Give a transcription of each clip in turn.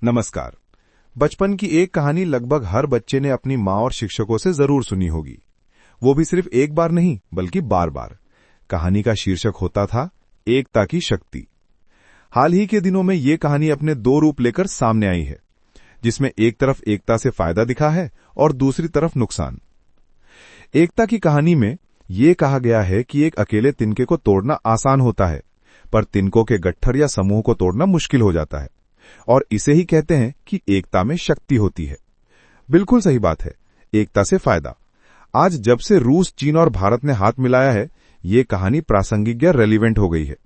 नमस्कार। बचपन की एक कहानी लगभग हर बच्चे ने अपनी माँ और शिक्षकों से जरूर सुनी होगी। वो भी सिर्फ एक बार नहीं बल्कि बार बार। कहानी का शीर्षक होता था एकता की शक्ति। हाल ही के दिनों में ये कहानी अपने दो रूप लेकर सामने आई है, जिसमें एक तरफ एकता से फायदा दिखा है और दूसरी तरफ नुकसान। एकता की कहानी में ये कहा गया है कि एक अकेले तिनके को तोड़ना आसान होता है, पर तिनकों के गट्ठर या समूह को तोड़ना मुश्किल हो जाता है, और इसे ही कहते हैं कि एकता में शक्ति होती है। बिल्कुल सही बात है, एकता से फायदा। आज जब से रूस, चीन और भारत ने हाथ मिलाया है, ये कहानी प्रासंगिक या रेलिवेंट हो गई है,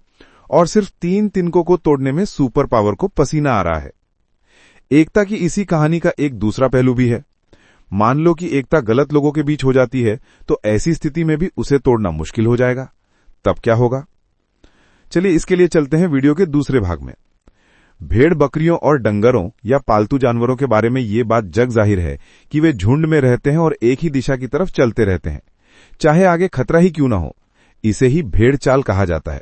और सिर्फ 3 तिनकों को तोड़ने में सुपर पावर को पसीना आ रहा है। एकता की इसी कहानी का एक दूसरा पहलू भी है। मान लो कि एकता गलत लोगों के बीच हो जाती है, तो ऐसी स्थिति में भी उसे तोड़ना मुश्किल हो जाएगा। तब क्या होगा? चलिए इसके लिए चलते हैं वीडियो के दूसरे भाग में। भेड़ बकरियों और डंगरों या पालतू जानवरों के बारे में ये बात जग जाहिर है कि वे झुंड में रहते हैं और एक ही दिशा की तरफ चलते रहते हैं, चाहे आगे खतरा ही क्यों न हो। इसे ही भेड़ चाल कहा जाता है।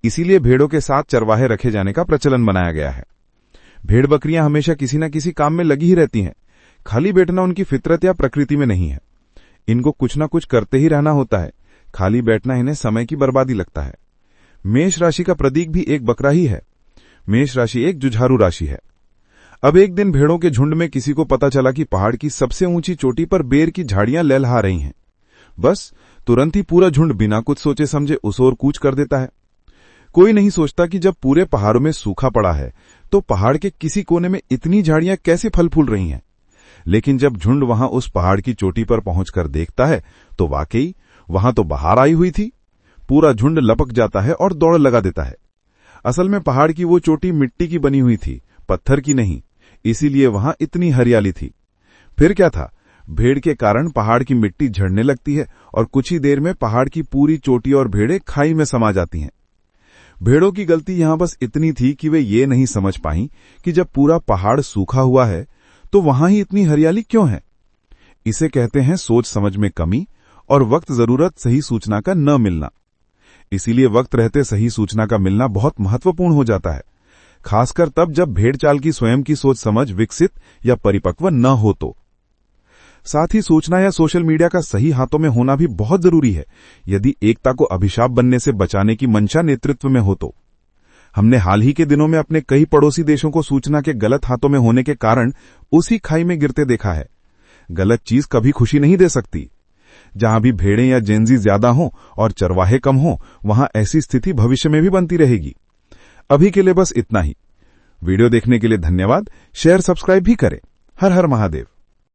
इसीलिए भेड़ों के साथ चरवाहे रखे जाने का प्रचलन बनाया गया है। भेड़ बकरियां हमेशा किसी न किसी काम में लगी ही रहती हैं। खाली बैठना उनकी फितरत या प्रकृति में नहीं है। इनको कुछ न कुछ करते ही रहना होता है। खाली बैठना इन्हें समय की बर्बादी लगता है। मेष राशि का प्रतीक भी एक बकरा ही है। मेष राशि एक जुझारू राशि है। अब एक दिन भेड़ों के झुंड में किसी को पता चला कि पहाड़ की सबसे ऊंची चोटी पर बेर की झाड़ियां लहलहा रही हैं। बस तुरंत ही पूरा झुंड बिना कुछ सोचे समझे उस ओर कूच कर देता है। कोई नहीं सोचता कि जब पूरे पहाड़ों में सूखा पड़ा है, तो पहाड़ के किसी कोने में इतनी झाड़ियां कैसे फल फूल रही हैं। लेकिन जब झुंड वहां उस पहाड़ की चोटी पर पहुंचकर देखता है, तो वाकई वहां तो बहार आई हुई थी। पूरा झुंड लपक जाता है और दौड़ लगा देता है। असल में पहाड़ की वो चोटी मिट्टी की बनी हुई थी, पत्थर की नहीं, इसीलिए वहां इतनी हरियाली थी। फिर क्या था, भेड़ के कारण पहाड़ की मिट्टी झड़ने लगती है और कुछ ही देर में पहाड़ की पूरी चोटी और भेड़ें खाई में समा जाती हैं। भेड़ों की गलती यहां बस इतनी थी कि वे ये नहीं समझ पाई कि जब पूरा पहाड़ सूखा हुआ है, तो वहां ही इतनी हरियाली क्यों है। इसे कहते हैं सोच समझ में कमी और वक्त जरूरत सही सूचना का न मिलना। इसीलिए वक्त रहते सही सूचना का मिलना बहुत महत्वपूर्ण हो जाता है, खासकर तब जब भेड़ चाल की स्वयं की सोच समझ विकसित या परिपक्व न हो तो। साथ ही सूचना या सोशल मीडिया का सही हाथों में होना भी बहुत जरूरी है, यदि एकता को अभिशाप बनने से बचाने की मंशा नेतृत्व में हो तो। हमने हाल ही के दिनों में अपने कई पड़ोसी देशों को सूचना के गलत हाथों में होने के कारण उसी खाई में गिरते देखा है। गलत चीज कभी खुशी नहीं दे सकती। जहां भी भेड़ें या जेनजी ज्यादा हों और चरवाहे कम हों, वहां ऐसी स्थिति भविष्य में भी बनती रहेगी। अभी के लिए बस इतना ही। वीडियो देखने के लिए धन्यवाद। शेयर, सब्सक्राइब भी करें। हर हर महादेव।